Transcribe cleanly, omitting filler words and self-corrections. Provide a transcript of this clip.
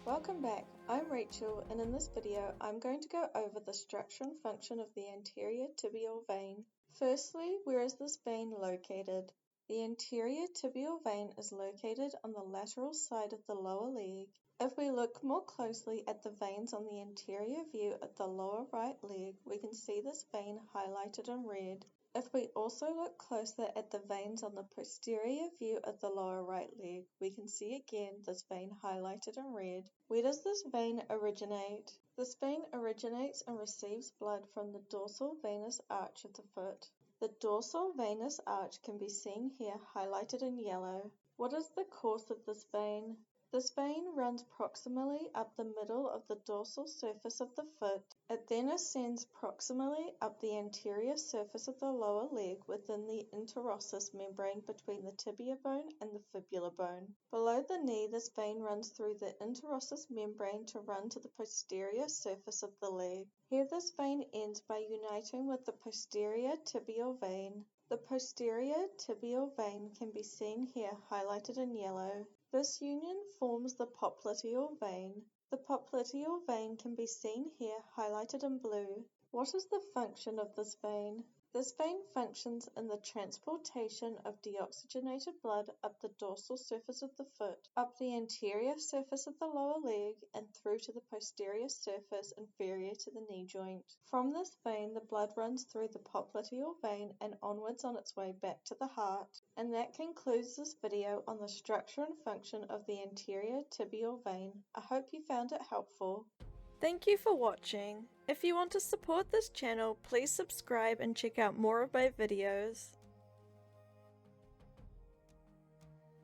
Welcome back, I'm Rachel, and in this video I'm going to go over the structure and function of the anterior tibial vein. Firstly, where is this vein located? The anterior tibial vein is located on the lateral side of the lower leg. If we look more closely at the veins on the anterior view of the lower right leg, we can see this vein highlighted in red. If we also look closer at the veins on the posterior view of the lower right leg, we can see again this vein highlighted in red. Where does this vein originate? This vein originates and receives blood from the dorsal venous arch of the foot. The dorsal venous arch can be seen here highlighted in yellow. What is the course of this vein? This vein runs proximally up the middle of the dorsal surface of the foot. It then ascends proximally up the anterior surface of the lower leg within the interosseous membrane between the tibia bone and the fibula bone. Below the knee, this vein runs through the interosseous membrane to run to the posterior surface of the leg. Here this vein ends by uniting with the posterior tibial vein. The posterior tibial vein can be seen here highlighted in yellow. This union forms the popliteal vein. The popliteal vein can be seen here highlighted in blue. What is the function of this vein? This vein functions in the transportation of deoxygenated blood up the dorsal surface of the foot, up the anterior surface of the lower leg, and through to the posterior surface inferior to the knee joint. From this vein, the blood runs through the popliteal vein and onwards on its way back to the heart. And that concludes this video on the structure and function of the anterior tibial vein. I hope you found it helpful. Thank you for watching. If you want to support this channel, please subscribe and check out more of my videos.